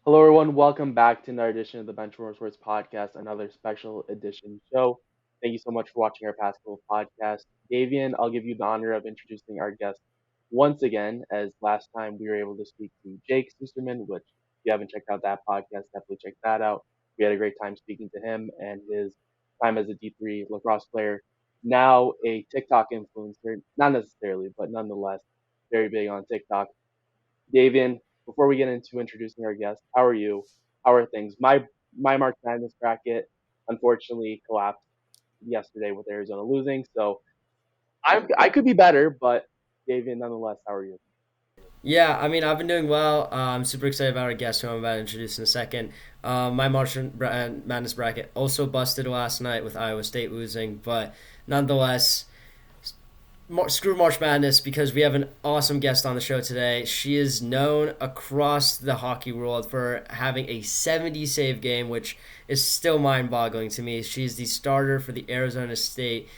Hello, everyone. Welcome back to another edition of the Benchwarmer Sports Podcast, another special edition show. Thank you so much for watching our past couple podcasts. Davian, I'll give you the honor of introducing our guest once again, as last time we were able to speak to Jake Susterman, which if you haven't checked out that podcast, definitely check that out. We had a great time speaking to him and his time as a D3 lacrosse player, now a TikTok influencer, not necessarily, but nonetheless, very big on TikTok. Davian, before we get into introducing our guest, how are you? How are things? My March Madness bracket unfortunately collapsed yesterday with Arizona losing, so I could be better, but Davian, nonetheless, how are you? Yeah, I mean, I've been doing well. I'm super excited about our guest who I'm about to introduce in a second. My Madness bracket also busted last night with Iowa State losing, but nonetheless, screw March Madness because we have an awesome guest on the show today. She is known across the hockey world for having a 70 save game, which is still mind boggling to me. She's the starter for the Arizona State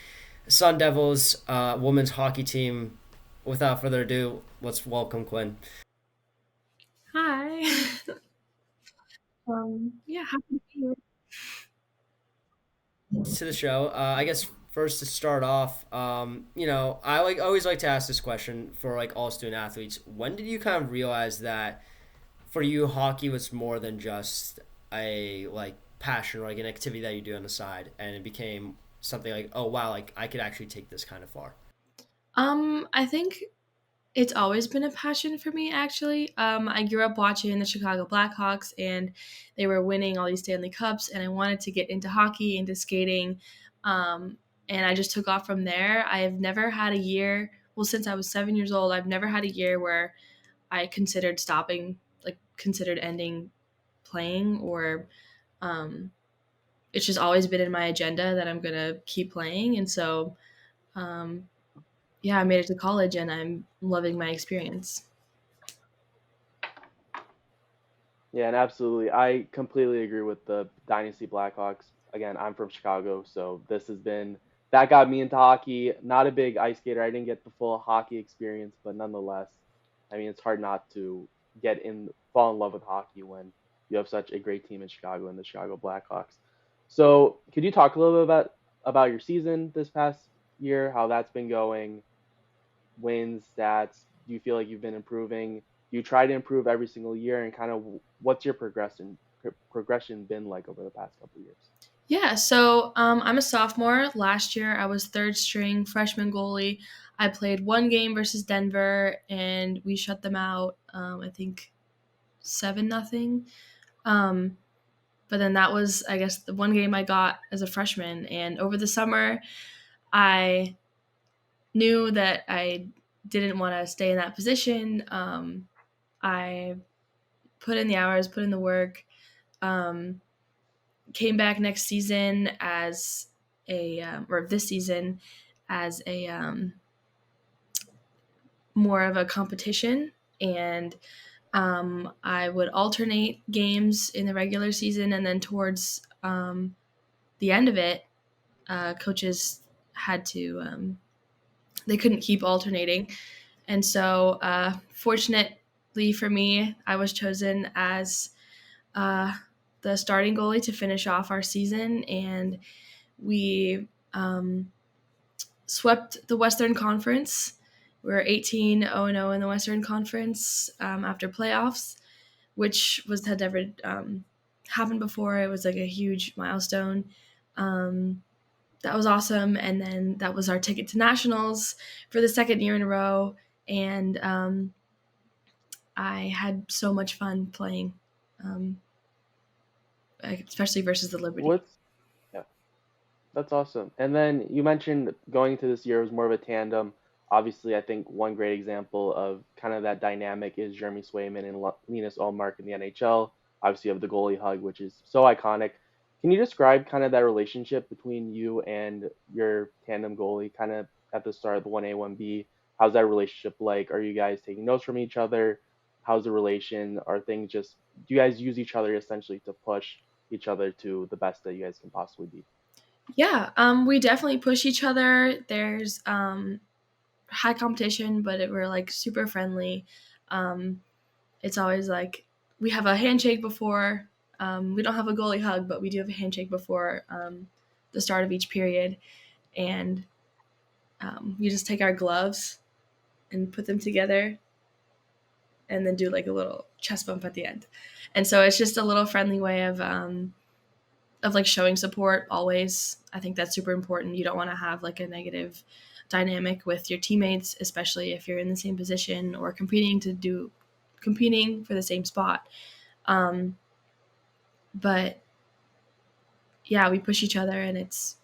Sun Devils women's hockey team. Without further ado, let's welcome Quinn Hi. Yeah, happy to be here. to the show. I guess first to start off, I always like to ask this question for like all student athletes. When did you kind of realize that for you hockey was more than just a like passion or like an activity that you do on the side, and it became something like, oh wow, like I could actually take this kind of far. I think it's always been a passion for me, actually. I grew up watching the Chicago Blackhawks, and they were winning all these Stanley Cups, and I wanted to get into hockey, into skating, um, and I just took off from there. I have never had a year, well, since I was 7 years old, I've never had a year where I considered stopping, like, considered ending playing, or um, it's just always been in my agenda that I'm going to keep playing. And so, um, yeah, I made it to college and I'm loving my experience. Yeah, and absolutely, I completely agree with the Dynasty Blackhawks. Again, I'm from Chicago, so this has been that got me into hockey. Not a big ice skater. I didn't get the full hockey experience, but nonetheless, I mean, it's hard not to fall in love with hockey when you have such a great team in Chicago and the Chicago Blackhawks. So, could you talk a little bit about your season this past year, how that's been going, wins, stats? Do you feel like you've been improving? Do you try to improve every single year, and kind of what's your progression been like over the past couple of years? Yeah, so I'm a sophomore. Last year, I was third string freshman goalie. I played one game versus Denver, and we shut them out. I think 7-0. Um, but then that was, I guess, the one game I got as a freshman. And over the summer, I knew that I didn't want to stay in that position. I put in the hours, put in the work. Um, Came back next season as or this season as a more of a competition, and I would alternate games in the regular season, and then towards the end of it, coaches had to they couldn't keep alternating, and so fortunately for me, I was chosen as uh, the starting goalie to finish off our season, and we swept the Western Conference. We were 18-0-0 in the Western Conference after playoffs, which had never happened before. It was like a huge milestone. Um, that was awesome. And then that was our ticket to nationals for the second year in a row. And I had so much fun playing, um, especially versus the Liberty. What's Yeah, that's awesome. And then you mentioned going into this year was more of a tandem. Obviously, I think one great example of kind of that dynamic is Jeremy Swayman and Linus Ullmark in the NHL. Obviously, you have the goalie hug, which is so iconic. Can you describe kind of that relationship between you and your tandem goalie, kind of at the start of the 1A, 1B? How's that relationship like? Are you guys taking notes from each other? How's the relation? Are things just, do you guys use each other essentially to push each other to the best that you guys can possibly be? Yeah, we definitely push each other. There's high competition, but we're like super friendly. Um, it's always like we have a handshake before. We don't have a goalie hug, but we do have a handshake before the start of each period, and we just take our gloves and put them together, and then do like a little chest bump at the end. And so it's just a little friendly way of like showing support always. I think that's super important. You don't want to have like a negative dynamic with your teammates, especially if you're in the same position or competing for the same spot. But yeah, we push each other and it's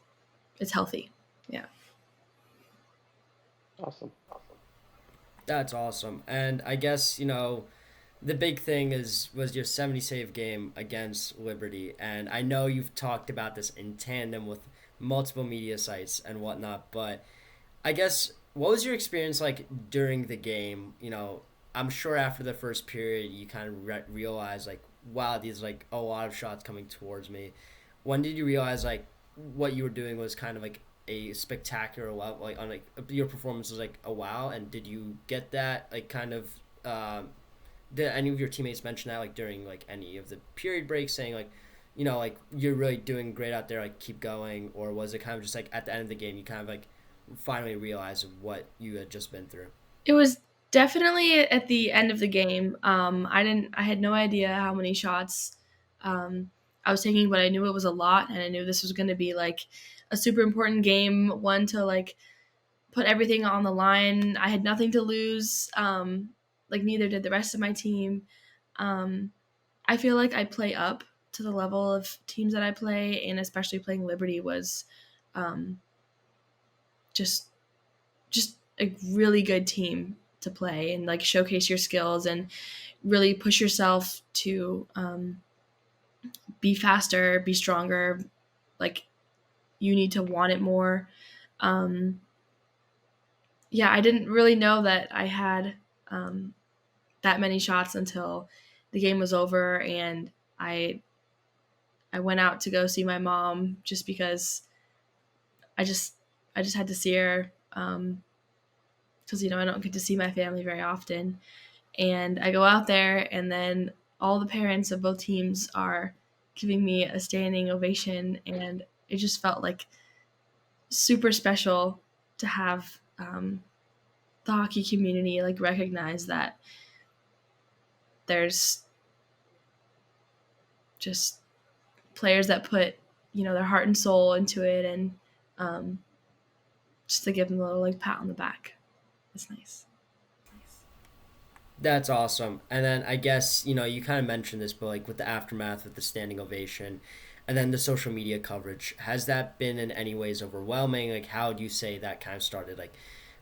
healthy. Yeah. Awesome. That's awesome. And I guess, the big thing was your 70 save game against Liberty. And I know you've talked about this in tandem with multiple media sites and whatnot, but I guess what was your experience like during the game? I'm sure after the first period you kind of realize like, wow, these like a lot of shots coming towards me. When did you realize like what you were doing was kind of like a spectacular wow, like on like your performance was like a wow? And did you get that like kind of did any of your teammates mention that like during like any of the period breaks, saying like, like you're really doing great out there, like keep going? Or was it kind of just like at the end of the game you kind of like finally realize what you had just been through? It was definitely at the end of the game. I had no idea how many shots I was taking, but I knew it was a lot, and I knew this was going to be like a super important game, one to like put everything on the line. I had nothing to lose. Like neither did the rest of my team. I feel like I play up to the level of teams that I play, and especially playing Liberty was um, just just a really good team to play and like showcase your skills and really push yourself to be faster, be stronger. Like you need to want it more. Um, yeah, I didn't really know that I had that many shots until the game was over, and I went out to go see my mom just because I just I just had to see her because I don't get to see my family very often. And I go out there, and then all the parents of both teams are giving me a standing ovation, and it just felt like super special to have the hockey community like recognize that there's just players that put their heart and soul into it, and um, just to give them a little like pat on the back. It's nice. That's awesome. And then I guess, you kind of mentioned this, but like with the aftermath, with the standing ovation, and then the social media coverage, has that been in any ways overwhelming? Like, how do you say that kind of started? Like,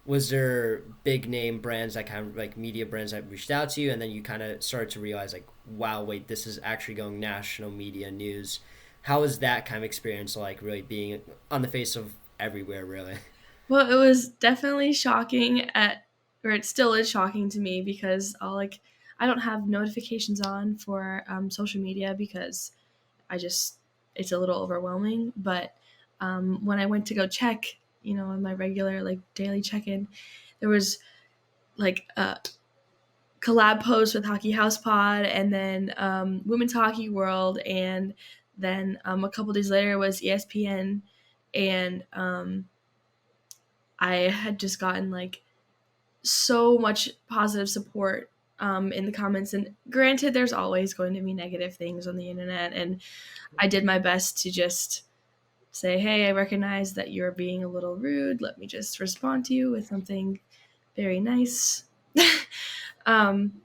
was there big name brands that kind of like media brands that reached out to you, and then you kind of started to realize, like, wow, wait, this is actually going national media news? How was that kind of experience like, really being on the face of everywhere, really? Well, it was definitely shocking or it still is shocking to me because I don't have notifications on for social media because I just it's a little overwhelming. But when I went to go check, on my regular like daily check-in, there was like a collab post with Hockey House Pod, and then Women's Hockey World, and then a couple days later was ESPN, and I had just gotten like so much positive support in the comments. And granted, there's always going to be negative things on the internet, and I did my best to just say, hey, I recognize that you're being a little rude. Let me just respond to you with something very nice. um,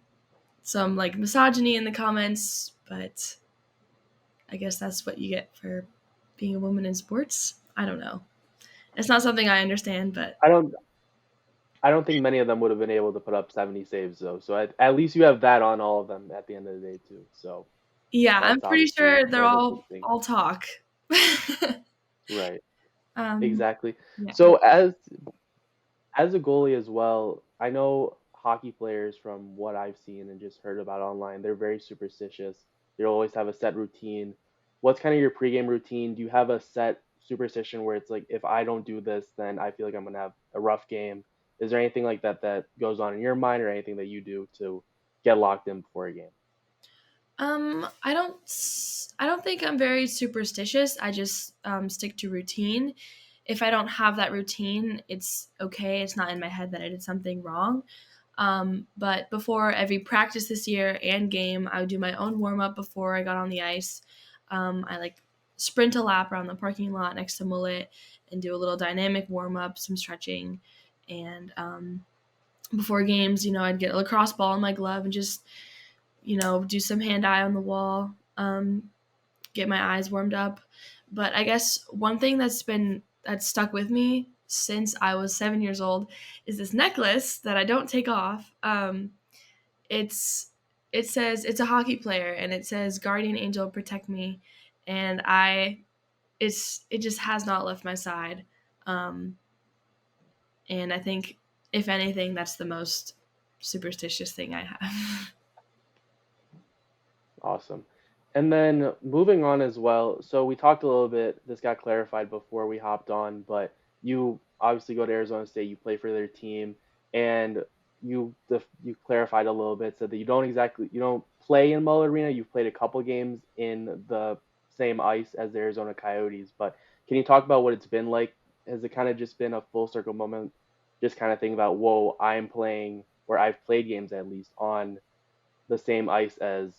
some like misogyny in the comments, but I guess that's what you get for being a woman in sports. I don't know. It's not something I understand, but I don't I don't think many of them would have been able to put up 70 saves though. So at least you have that on all of them at the end of the day too. So yeah, I'm that's pretty obviously sure they're more of a big thing. all talk. Right. um, Exactly. yeah. So as a goalie as well, I know hockey players from what I've seen and just heard about online, they're very superstitious. They always have a set routine. What's kind of your pregame routine? Do you have a set superstition where it's like, if I don't do this, then I feel like I'm gonna have a rough game? Is there anything like that that goes on in your mind, or anything that you do to get locked in before a game? I don't think I'm very superstitious. I just stick to routine. If I don't have that routine, it's okay. It's not in my head that I did something wrong. But before every practice this year and game, I would do my own warm up before I got on the ice. I like sprint a lap around the parking lot next to Mullet and do a little dynamic warm up, some stretching, and before games, I'd get a lacrosse ball in my glove and just do some hand eye on the wall, get my eyes warmed up. But I guess one thing that's stuck with me since I was 7 years old is this necklace that I don't take off. It's it says it's a hockey player and it says Guardian Angel protect me, and it just has not left my side. Um, and I think if anything, that's the most superstitious thing I have. Awesome. And then moving on as well. So we talked a little bit, this got clarified before we hopped on, but you obviously go to Arizona State, you play for their team, and you clarified a little bit, said that you don't play in Mullet Arena, you've played a couple games in the same ice as the Arizona Coyotes, but can you talk about what it's been like? Has it kind of just been a full circle moment, just kind of think about, whoa, I'm playing, or I've played games at least on the same ice as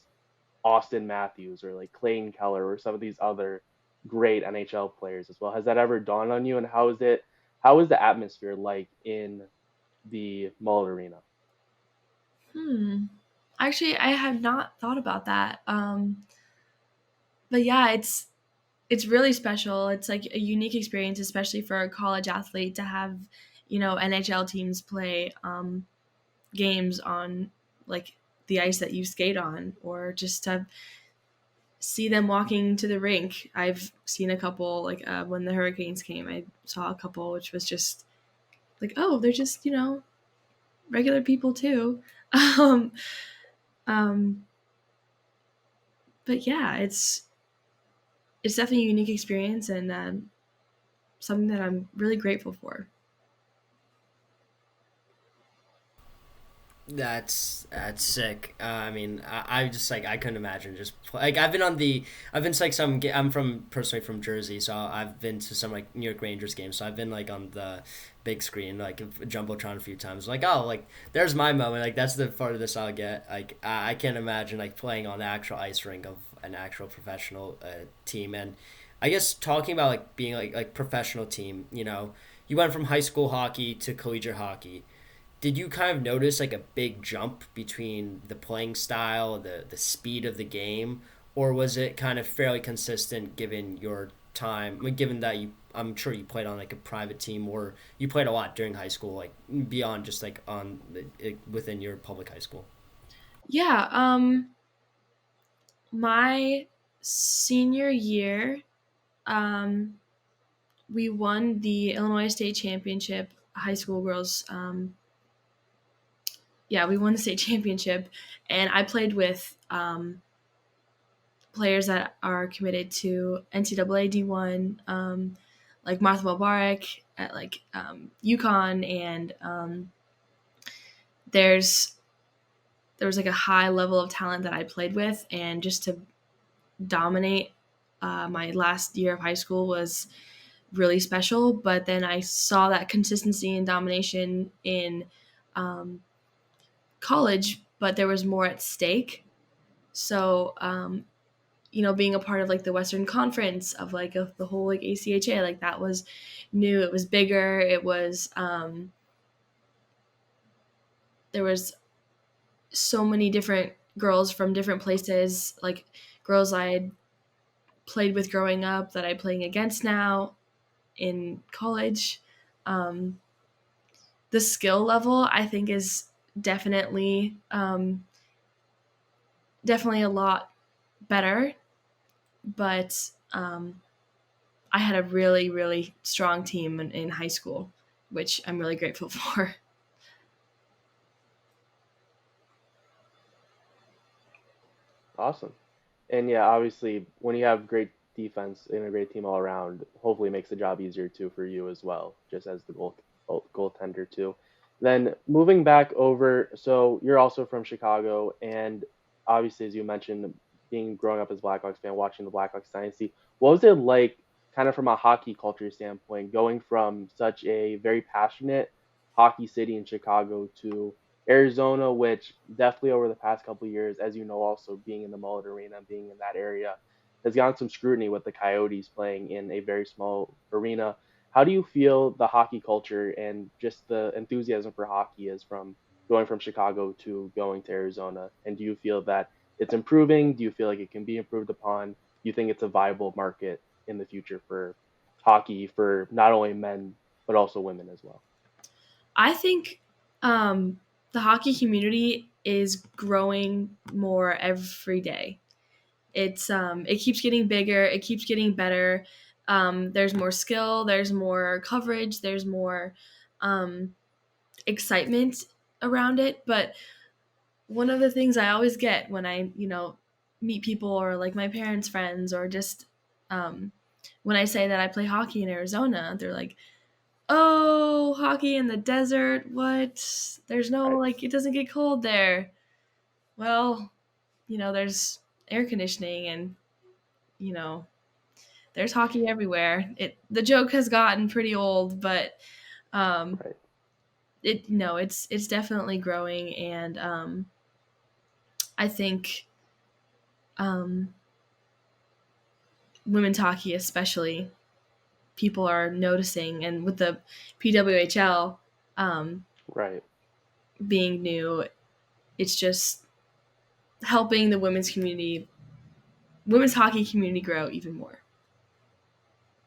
Austin Matthews or like Clayton Keller or some of these other great NHL players as well. Has that ever dawned on you? And how is the atmosphere like in the Mullet Arena? Hmm. Actually, I have not thought about that. But yeah, it's really special. It's like a unique experience, especially for a college athlete to have, NHL teams play games on like the ice that you skate on, or just to see them walking to the rink. I've seen a couple like when the Hurricanes came. I saw a couple, which was just like, oh, they're just regular people too. um, um, but yeah, it's definitely a unique experience and something that I'm really grateful for. That's sick. I mean, I just like I couldn't imagine like I've been to like I'm from personally from Jersey, so I've been to some like New York Rangers games. So I've been like on the big screen, like jumbotron a few times. Like oh, like there's my moment. Like that's the part of this I'll get. Like I can't imagine like playing on the actual ice rink of an actual professional team. And I guess talking about like being like professional team, you went from high school hockey to collegiate hockey. Did you kind of notice like a big jump between the playing style, the speed of the game, or was it kind of fairly consistent given your time? I mean, given that I'm sure you played on like a private team, or you played a lot during high school, like beyond just like within your public high school. Yeah, my senior year, um, we won the Illinois State Championship high school girls. Yeah, we won the state championship, and I played with players that are committed to NCAA D1, like Martha Mubarak at like UConn, and there's there was like a high level of talent that I played with, and just to dominate my last year of high school was really special. But then I saw that consistency and domination in um, college, but there was more at stake. So being a part of like the Western Conference of like the whole like ACHA, like that was new. It was bigger. It was there was so many different girls from different places, like girls I played with growing up that I'm playing against now in college. Um, the skill level I think is definitely definitely a lot better, but I had a really, really strong team in high school, which I'm really grateful for. Awesome. And yeah, obviously, when you have great defense and a great team all around, hopefully it makes the job easier too for you as well, just as the goaltender too. Then moving back over, so you're also from Chicago, and obviously, as you mentioned, being growing up as a Blackhawks fan, watching the Blackhawks dynasty. What was it like, kind of from a hockey culture standpoint, going from such a very passionate hockey city in Chicago to Arizona, which definitely over the past couple of years, as you know, also being in the Mullet Arena, being in that area, has gotten some scrutiny with the Coyotes playing in a very small arena. How do you feel the hockey culture and just the enthusiasm for hockey is from going from Chicago to going to Arizona? And do you feel that it's improving? Do you feel like it can be improved upon? Do you think it's a viable market in the future for hockey for not only men but also women as well? I think the hockey community is growing more every day. It keeps getting bigger, it keeps getting better. There's more skill, there's more coverage, there's more um, excitement around it. But one of the things I always get when I, meet people or like my parents' friends or just um, when I say that I play hockey in Arizona, they're like, "Oh, hockey in the desert? What? There's no Right, like it doesn't get cold there." Well, there's air conditioning and, you know, there's hockey everywhere. The joke has gotten pretty old, but um right, it's definitely growing, and I think um women's hockey especially, people are noticing, and with the PWHL um right. being new, it's just helping the women's hockey community grow even more.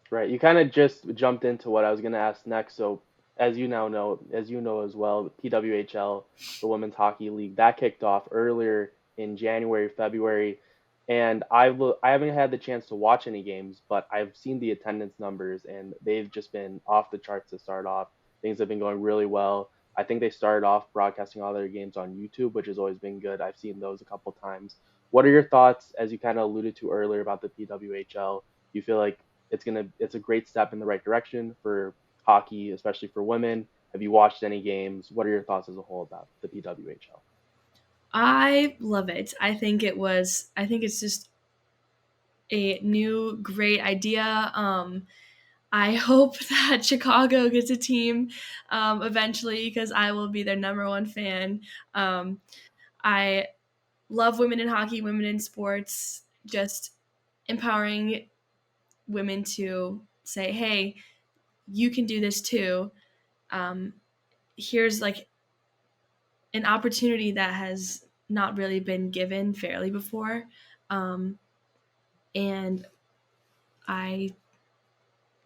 Right. You kind of just jumped into what I was going to ask next. So, as you know as well, the PWHL, the Women's Hockey League, that kicked off earlier in January, February, and I haven't had the chance to watch any games, but I've seen the attendance numbers, and they've just been off the charts to start off. Things have been going really well. I think they started off broadcasting all their games on YouTube, which has always been good. I've seen those a couple times. What are your thoughts, as you kind of alluded to earlier, about the PWHL? Do you feel like it's a great step in the right direction for hockey, especially for women? Have you watched any games? What are your thoughts as a whole about the PWHL? I love it. I think it's just a new great idea. I hope that Chicago gets a team eventually, because I will be their number one fan. Um, I love women in hockey, women in sports, just empowering women to say, hey, you can do this too. Um, Here's like an opportunity that has not really been given fairly before. Um, and I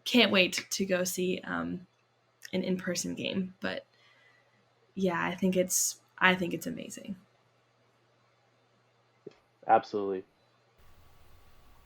can't wait to go see an in-person game. But yeah, I think it's amazing. Absolutely.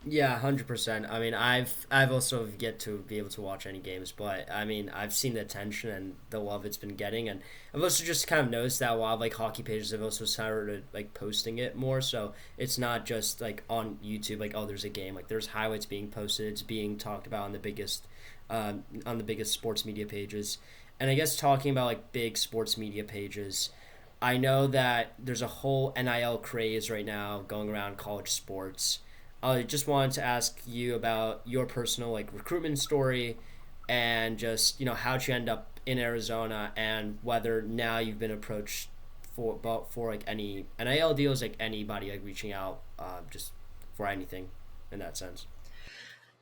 Yeah, 100%. I mean, I've also yet to be able to watch any games, but I mean, I've seen the attention and the love it's been getting, and I've also just kind of noticed that a lot of like hockey pages have also started like posting it more, so it's not just like on YouTube, like oh, there's a game, like there's highlights being posted, it's being talked about on the biggest sports media pages, and I guess talking about like big sports media pages. I know that there's a whole NIL craze right now going around college sports. I just wanted to ask you about your personal like recruitment story, and just how'd you end up in Arizona, and whether now you've been approached for like any NIL deals, like anybody like reaching out just for anything in that sense.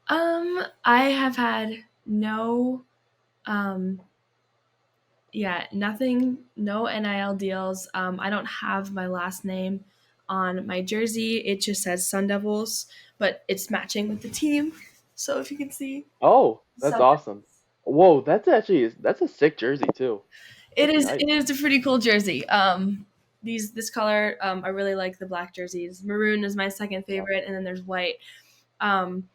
I have had no, um, yeah, nothing, no NIL deals. I don't have my last name on my jersey. It just says Sun Devils, but it's matching with the team. So if you can see, Oh, that's Sun awesome. Whoa, that's a sick jersey too. It That's is. nice. It is a pretty cool jersey. This color, I really like the black jerseys. Maroon is my second Yeah. favorite, and then there's white. Um,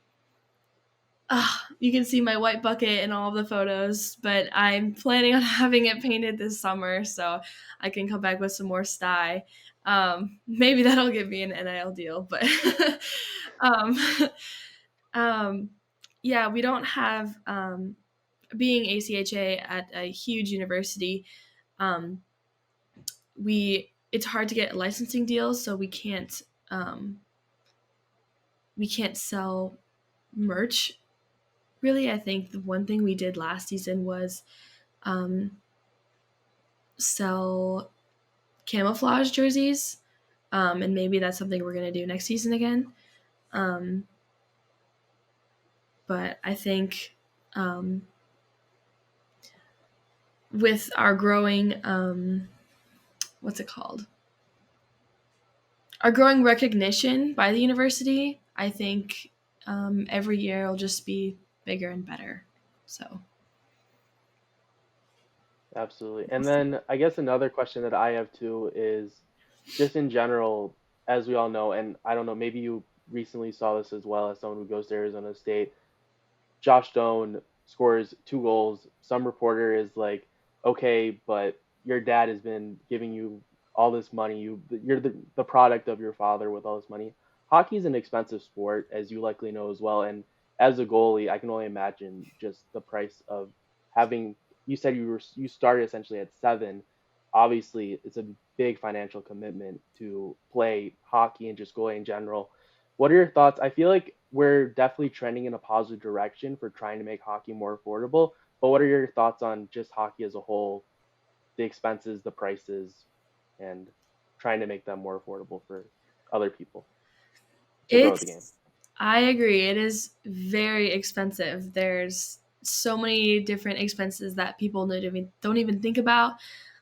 you can see my white bucket in all of the photos, but I'm planning on having it painted this summer, so I can come back with some more sty. Maybe that'll give me an NIL deal, but um, um, yeah, we don't have being ACHA at a huge university. Um, we it's hard to get licensing deals, so we can't um, we can't sell merch. Really, I think the one thing we did last season was um, sell camouflage jerseys, and maybe that's something we're gonna do next season again. Um, but I think with our growing what's it called? Our growing recognition by the university, I think every year will just be bigger and better. So Absolutely. we'll And see. then I guess another question that I have too is just in general, as we all know, and I don't know, maybe you recently saw this as well as someone who goes to Arizona State. Josh Stone scores 2 goals. Some reporter is like, okay, but your dad has been giving you all this money. You're the product of your father with all this money. Hockey is an expensive sport, as you likely know as well. And as a goalie, I can only imagine just the price of having. You said you started essentially at 7. Obviously, it's a big financial commitment to play hockey and just goalie in general. What are your thoughts? I feel like we're definitely trending in a positive direction for trying to make hockey more affordable. But what are your thoughts on just hockey as a whole, the expenses, the prices, and trying to make them more affordable for other people to grow the game? It's I agree. It is very expensive. There's so many different expenses that people don't even think about.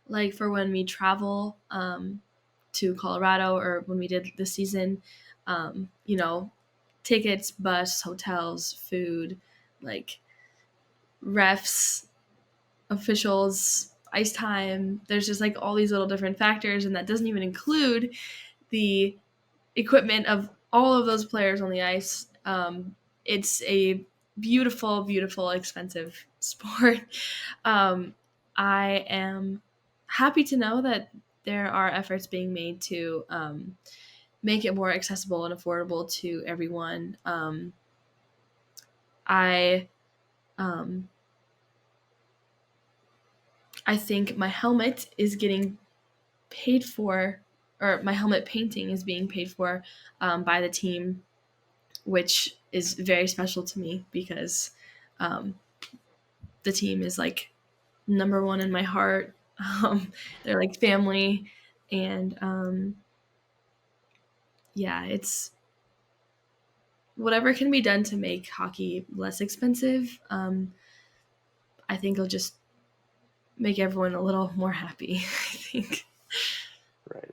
Like for when we travel to Colorado or when we did this season, you know, tickets, bus, hotels, food, like refs, officials, ice time. There's just like all these little different factors, and that doesn't even include the equipment of all of those players on the ice. It's a beautiful, beautiful, expensive sport. I am happy to know that there are efforts being made to make it more accessible and affordable to everyone. I um, I think my helmet is getting paid for, or my helmet painting is being paid for by the team, which is very special to me because um, the team is like number one in my heart. They're like family, and yeah, it's whatever can be done to make hockey less expensive. I think it'll just make everyone a little more happy. I think. Right.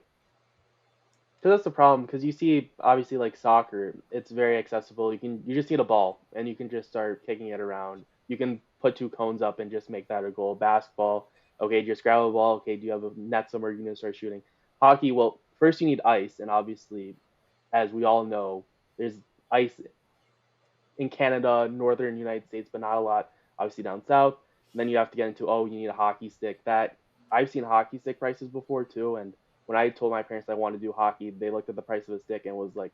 Because that's the problem. Because you see, obviously, like soccer, it's very accessible. You just need a ball, and you can just start kicking it around. You can put 2 cones up and just make that a goal. Basketball, okay, just grab a ball. Okay, do you have a net somewhere you're gonna start shooting? Hockey, well, first you need ice, and obviously, as we all know, there's ice in Canada, northern United States, but not a lot, obviously down south. And then you have to get into, oh, you need a hockey stick. That I've seen hockey stick prices before too. And when I told my parents I wanted to do hockey, they looked at the price of a stick and was like,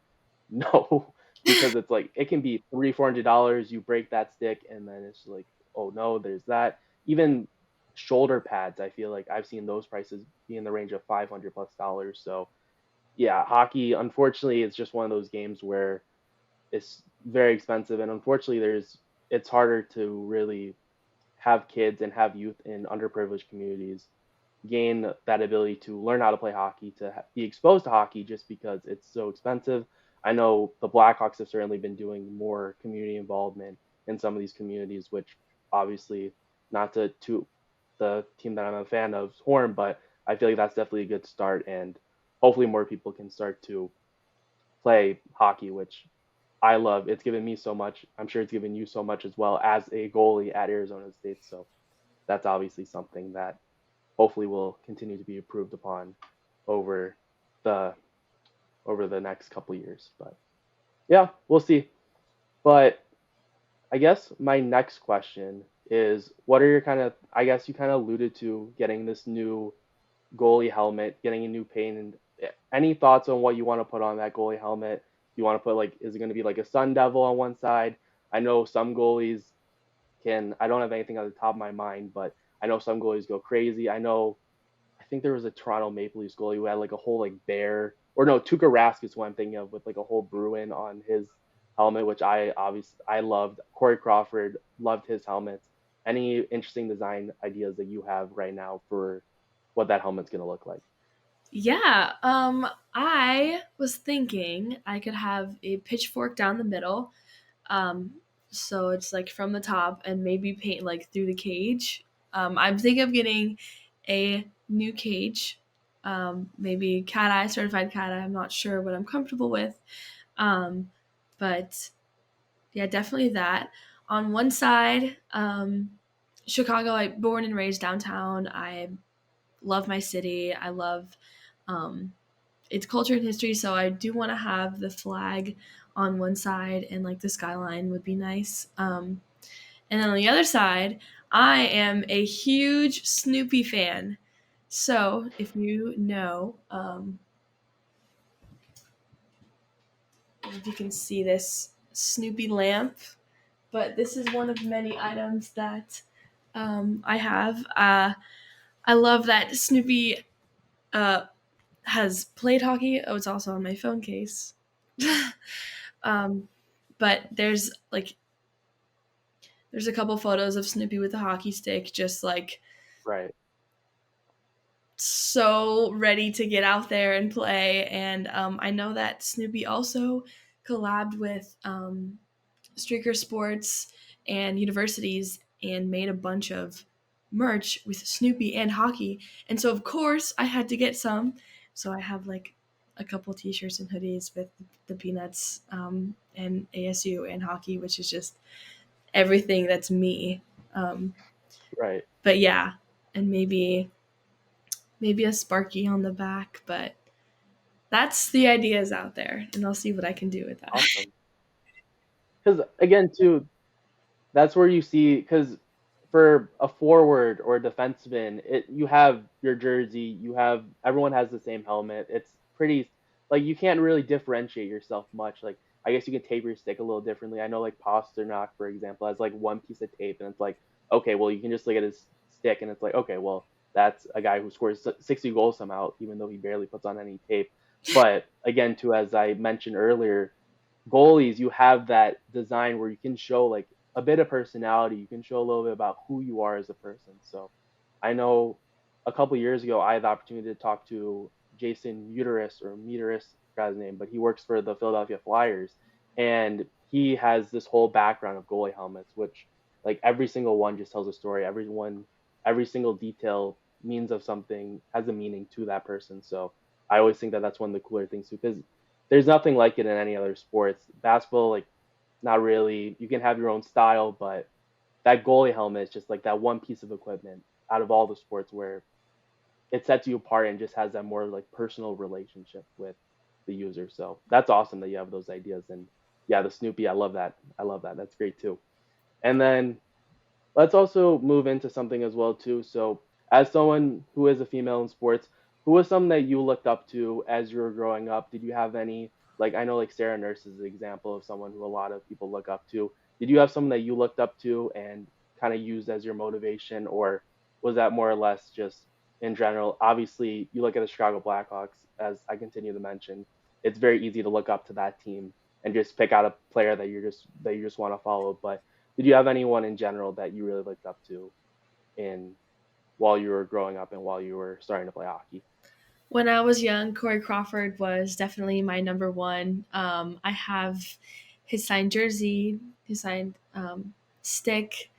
no, because it's like it can be $300-$400. You break that stick, and then it's like, oh no, there's that. Even shoulder pads, I feel like I've seen those prices be in the range of $500+. So yeah, hockey, unfortunately, it's just one of those games where it's very expensive, and unfortunately, there's it's harder to really have kids and have youth in underprivileged communities gain that ability to learn how to play hockey, to be exposed to hockey, just because it's so expensive. I know the Blackhawks have certainly been doing more community involvement in some of these communities, which obviously not to the team that I'm a fan of horn, but I feel like that's definitely a good start, and hopefully more people can start to play hockey, which I love. It's given me so much. I'm sure it's given you so much as well as a goalie at Arizona State. So that's obviously something that hopefully will continue to be improved upon over the over the next couple years. But yeah, we'll see. But I guess my next question is what are your kind of I guess you kind of alluded to getting this new goalie helmet, getting a new paint, and any thoughts on what you want to put on that goalie helmet? You want to put like, is it going to be like a Sun Devil on one side? I know some goalies can. I don't have anything on the top of my mind, but I know some goalies go crazy. I know. I think there was a Toronto Maple Leafs goalie who had like a whole like bear, or no, Tuukka Rask is who I'm thinking of with like a whole Bruin on his helmet, which I loved. Corey Crawford loved his helmets. Any interesting design ideas that you have right now for what that helmet's gonna look like? Yeah, I was thinking I could have a pitchfork down the middle. Um, so it's like from the top and maybe paint like through the cage. I'm thinking of getting a new cage. Maybe cat eye, certified cat eye. I'm not sure what I'm comfortable with. Um, but yeah, definitely that. On one side, Chicago, I born and raised downtown. I love my city. I love um, its culture and history. So I do want to have the flag on one side and like the skyline would be nice. And then on the other side, I am a huge Snoopy fan. So if you know, if you can see this Snoopy lamp, but this is one of many items that I have. I love that Snoopy uh, has played hockey. Oh, it's also on my phone case. um, but there's a couple photos of Snoopy with a hockey stick, just like Right, so ready to get out there and play. And I know that Snoopy also collabed with Streaker Sports and universities and made a bunch of merch with Snoopy and hockey. And so, of course, I had to get some. So I have like a couple t-shirts and hoodies with the Peanuts and ASU and hockey, which is just everything that's me. Um, right. but yeah, and maybe a Sparky on the back, but that's the ideas out there, and I'll see what I can do with that. Awesome. Because again, too, that's where you see because for a forward or a defenseman, you have your jersey, you have everyone has the same helmet. It's pretty like you can't really differentiate yourself much. Like I guess you can tape your stick a little differently. I know like Pasternak, for example, has like one piece of tape, and it's like okay, well you can just look at his stick, and it's like okay, well that's a guy who scores 60 goals somehow, even though he barely puts on any tape. But again, too, as I mentioned earlier, goalies, you have that design where you can show like a bit of personality. You can show a little bit about who you are as a person. So I know a couple years ago I had the opportunity to talk to Jason Uterus or Meteris, forgot his name, but he works for the Philadelphia Flyers, and he has this whole background of goalie helmets, which like every single one just tells a story. Every single detail means of something, has a meaning to that person. So I always think that that's one of the cooler things too, because there's nothing like it in any other sports. Basketball, like, not really. You can have your own style, but that goalie helmet is just like that one piece of equipment out of all the sports where it sets you apart and just has that more like personal relationship with the user. So that's awesome that you have those ideas. And yeah, the Snoopy, I love that. I love that. That's great too. And then let's also move into something as well too. So, as someone who is a female in sports, who was someone that you looked up to as you were growing up? Did you have any like I know like Sarah Nurse is an example of someone who a lot of people look up to. Did you have someone that you looked up to and kind of used as your motivation, or was that more or less just in general? Obviously, you look at the Chicago Blackhawks, as I continue to mention, it's very easy to look up to that team and just pick out a player that you just want to follow. But did you have anyone in general that you really looked up to in while you were growing up and while you were starting to play hockey? When I was young, Corey Crawford was definitely my number one. I have his signed jersey, his signed stick,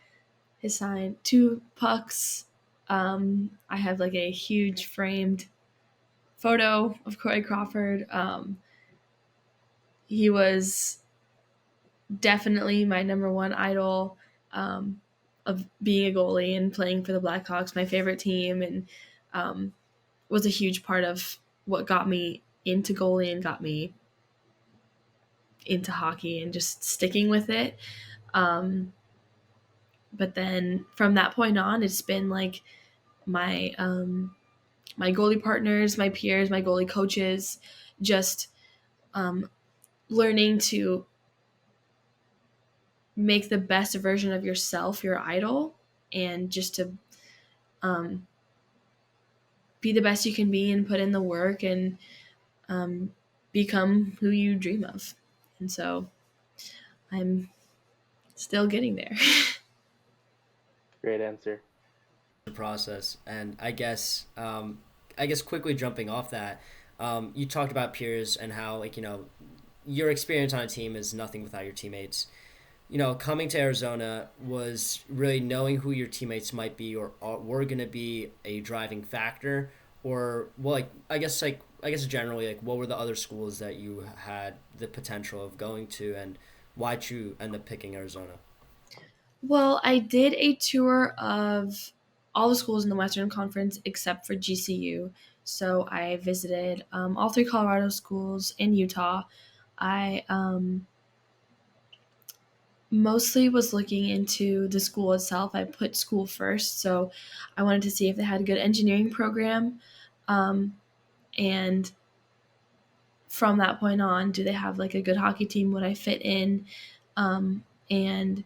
his signed two pucks. I have like a huge framed photo of Corey Crawford. He was definitely my number one idol of being a goalie and playing for the Blackhawks, my favorite team, and um, was a huge part of what got me into goalie and got me into hockey and just sticking with it. Um, but then from that point on, it's been like my goalie partners, my peers, my goalie coaches, just um, learning to make the best version of yourself your idol, and just to um, be the best you can be and put in the work and um, become who you dream of. And so I'm still getting there. Great answer. The process. And I guess quickly jumping off that, you talked about peers and how your experience on a team is nothing without your teammates. Coming to Arizona was really knowing who your teammates might be or were going to be a driving factor, or well, I guess generally, like, what were the other schools that you had the potential of going to, and why'd you end up picking Arizona? Well, I did a tour of all the schools in the Western Conference except for GCU. So I visited all three Colorado schools in Utah. I mostly was looking into the school itself. I put school first, so I wanted to see if they had a good engineering program. And from that point on, do they have like a good hockey team? Would I fit in? And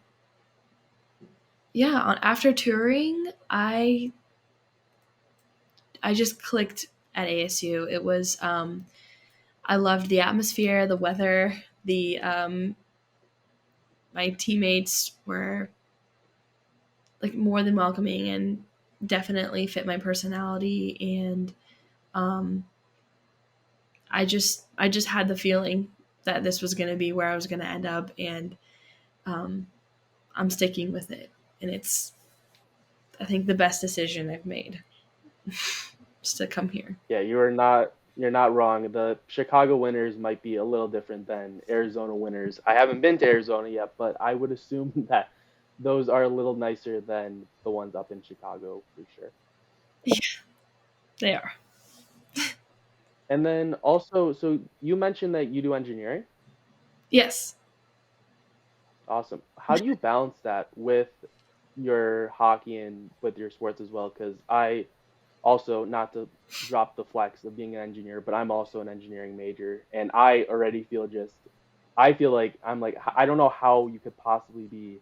yeah, after touring, I just clicked at ASU. It was I loved the atmosphere, the weather, the my teammates were like more than welcoming and definitely fit my personality, and um, I just had the feeling that this was going to be where I was going to end up, and um, I'm sticking with it, and it's I think the best decision I've made just to come here. Yeah, you're not wrong. The Chicago winners might be a little different than Arizona winners. I haven't been to Arizona yet, but I would assume that those are a little nicer than the ones up in Chicago for sure. Yeah, they are. And then also, so you mentioned that you do engineering. Yes. Awesome. How do you balance that with your hockey and with your sports as well? Because I also, not to drop the flex of being an engineer, but I'm also an engineering major, and I already feel I feel like I'm like, I don't know how you could possibly be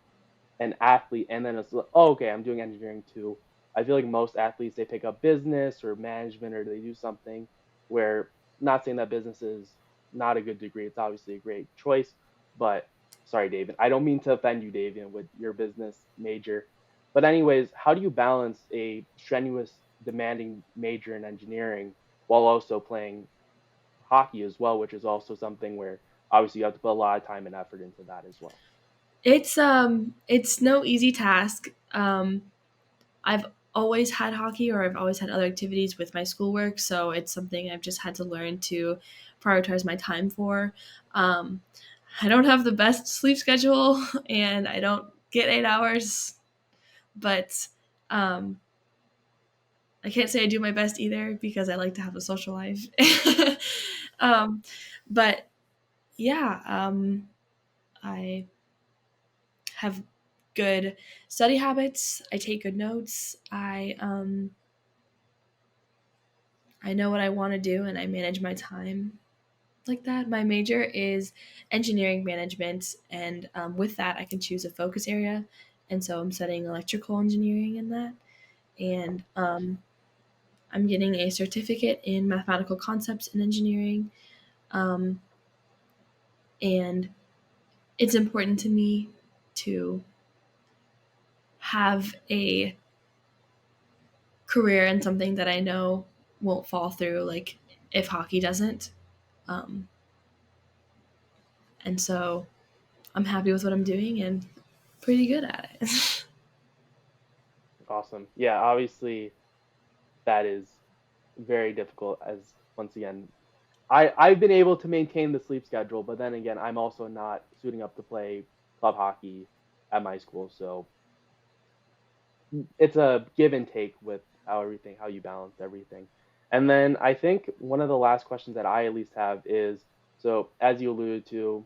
an athlete and then it's like, oh, okay, I'm doing engineering too. I feel like most athletes they pick up business or management or they do something where not saying that business is not a good degree. It's obviously a great choice, but sorry, David. I don't mean to offend you, David, with your business major. But anyways, how do you balance a strenuous, demanding major in engineering while also playing hockey as well, which is also something where obviously you have to put a lot of time and effort into that as well. It's no easy task. I've always had hockey or I've always had other activities with my schoolwork, so it's something I've just had to learn to prioritize my time for. Um, I don't have the best sleep schedule and I don't get 8 hours, but um, I can't say I do my best either because I like to have a social life. um, but yeah, I have good study habits. I take good notes. I know what I want to do and I manage my time like that. My major is engineering management, and with that, I can choose a focus area. And so I'm studying electrical engineering in that. And I'm getting a certificate in mathematical concepts in engineering. Um, and it's important to me to have a career in something that I know won't fall through, like if hockey doesn't. Um, and so I'm happy with what I'm doing and pretty good at it. Awesome. Yeah, obviously that is very difficult as once again I've been able to maintain the sleep schedule, but then again I'm also not suiting up to play club hockey at my school, so it's a give and take with how you balance everything. And then I think one of the last questions that I at least have is so as you alluded to,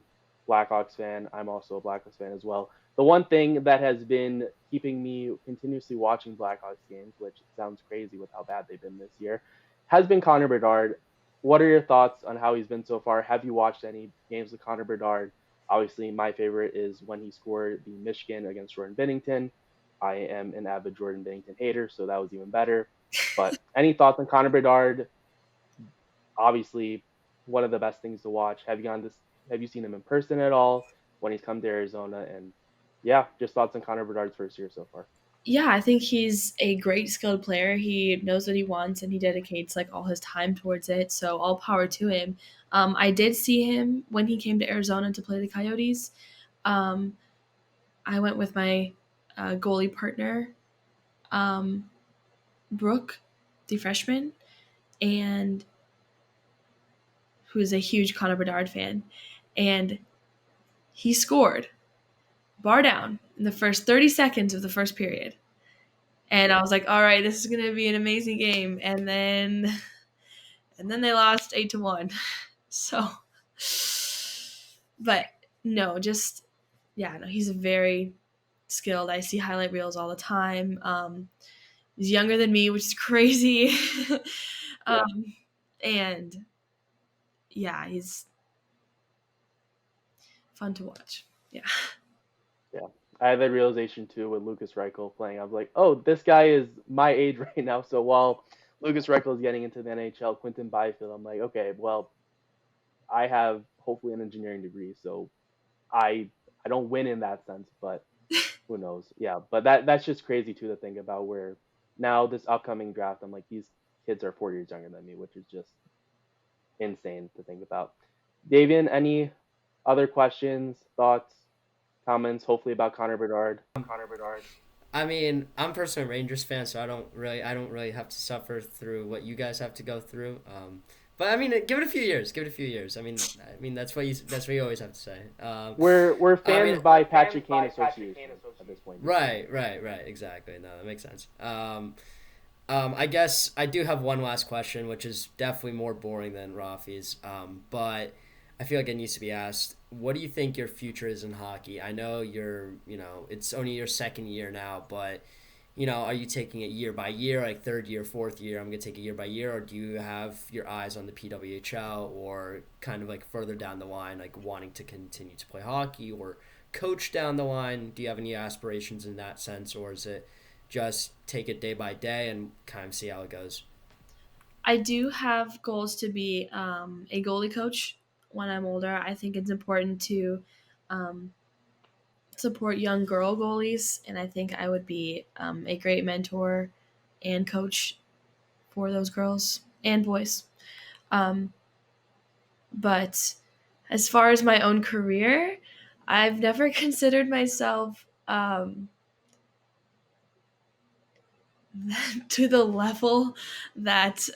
Blackhawks fan, I'm also a Blackhawks fan as well. The one thing that has been keeping me continuously watching Blackhawks games, which sounds crazy with how bad they've been this year, has been Connor Bedard. What are your thoughts on how he's been so far? Have you watched any games with Connor Bedard? Obviously, my favorite is when he scored the Michigan against Jordan Binnington. I am an avid Jordan Binnington hater, so that was even better. But any thoughts on Connor Bedard? Obviously, one of the best things to watch. Have you seen him in person at all? when he's come to Arizona. And yeah, just thoughts on Connor Bedard's first year so far. Yeah, I think he's a great skilled player. He knows what he wants and he dedicates like all his time towards it. So all power to him. I did see him when he came to Arizona to play the Coyotes. Um, I went with my goalie partner, um, Brooke, the freshman, and who is a huge Connor Bedard fan. And he scored bar down in the first 30 seconds of the first period. And I was like, all right, this is going to be an amazing game. And then they lost 8-1. So, but no, just, yeah, no, he's very skilled. I see highlight reels all the time. He's younger than me, which is crazy. Yeah. And yeah, he's fun to watch. Yeah. Yeah. I had that realization too with Lucas Reichel playing. I was like, oh, this guy is my age right now. So while Lucas Reichel is getting into the NHL, Quinton Byfield, I'm like, okay, well, I have hopefully an engineering degree, so I don't win in that sense, but who knows? Yeah, but that's just crazy too to think about. Where now this upcoming draft, I'm like, these kids are 4 years younger than me, which is just insane to think about. Davian, any other questions, thoughts, comments, hopefully about Connor Bedard? I mean, I'm personally a Rangers fan, so I don't really have to suffer through what you guys have to go through. But I mean, give it a few years. Give it a few years. I mean that's what you always have to say. We're I mean, fans by Patrick Kane Association at this point. right, exactly. No, that makes sense. I guess I do have one last question, which is definitely more boring than Rafi's. But I feel like it needs to be asked. What do you think your future is in hockey? I know it's only your second year now, but are you taking it year by year, like third year, fourth year? I'm gonna take it year by year, or do you have your eyes on the PWHL, or kind of like further down the line, like wanting to continue to play hockey or coach down the line? Do you have any aspirations in that sense, or is it just take it day by day and kind of see how it goes? I do have goals to be a goalie coach when I'm older. I think it's important to um, support young girl goalies, and I think I would be a great mentor and coach for those girls and boys. Um, but as far as my own career, I've never considered myself to the level that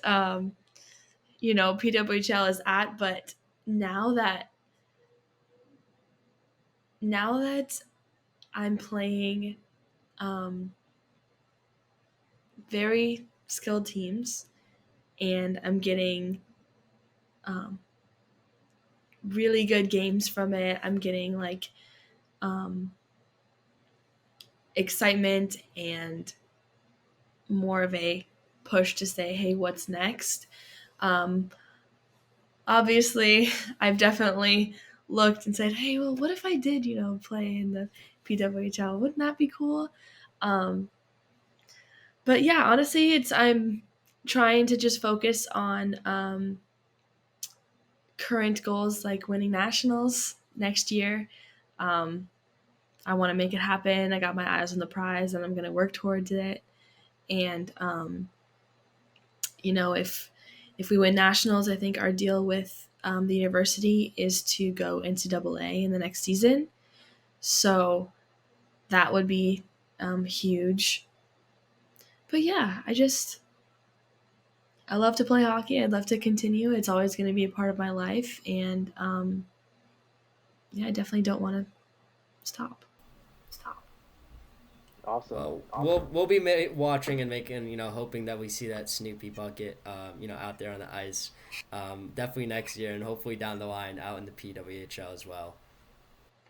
PWHL is at. But now that now that I'm playing um, very skilled teams and I'm getting um, really good games from it. I'm getting like um, excitement and more of a push to say, hey, what's next? Um, Obviously, I've definitely looked and said, hey, well, what if I did, play in the PWHL? Wouldn't that be cool? Um, but yeah, honestly, I'm trying to just focus on current goals like winning nationals next year. Um, I want to make it happen. I got my eyes on the prize and I'm going to work towards it. And, if we win nationals, I think our deal with the university is to go NCAA in the next season. So that would be huge. But yeah, I love to play hockey. I'd love to continue. It's always going to be a part of my life. And yeah, I definitely don't want to stop. Awesome. Well, we'll be watching and making, hoping that we see that Snoopy bucket, out there on the ice, definitely next year, and hopefully down the line out in the PWHL as well.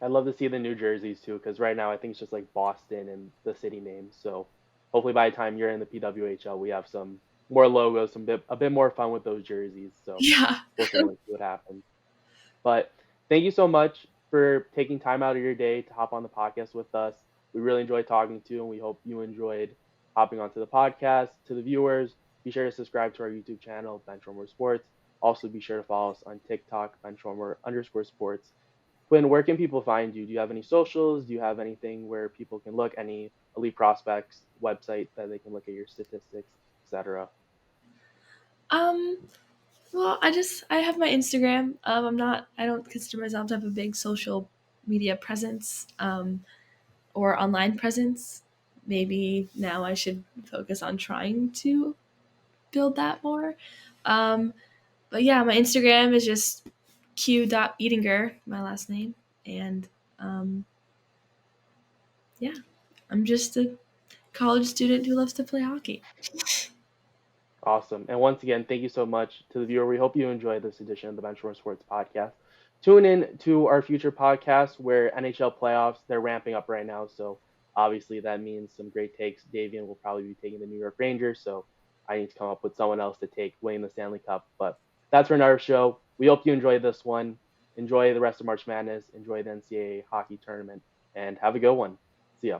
I'd love to see the new jerseys too, because right now I think it's just like Boston and the city names. So hopefully by the time you're in the PWHL, we have some more logos, a bit more fun with those jerseys. So Yeah. we'll certainly see what happens. But thank you so much for taking time out of your day to hop on the podcast with us. We really enjoyed talking to you, and we hope you enjoyed hopping onto the podcast. To the viewers, be sure to subscribe to our YouTube channel, Benchwarmer Sports. Also, be sure to follow us on TikTok, Benchwarmer_sports. Quinn, where can people find you? Do you have any socials? Do you have anything where people can look, any elite prospects website that they can look at your statistics, etc.? Um, well, I have my Instagram. I don't consider myself to have a big social media presence, or online presence. Maybe now I should focus on trying to build that more. Um, but yeah, my Instagram is just q.eatinger, my last name. And um, yeah, I'm just a college student who loves to play hockey. Awesome. And once again, thank you so much to the viewer. We hope you enjoyed this edition of the Benchwarmer Sports Podcast. Tune in to our future podcasts where NHL playoffs, they're ramping up right now. So obviously that means some great takes. Davian will probably be taking the New York Rangers. So I need to come up with someone else to take winning the Stanley Cup. But that's for another show. We hope you enjoyed this one. Enjoy the rest of March Madness. Enjoy the NCAA hockey tournament. And have a good one. See ya.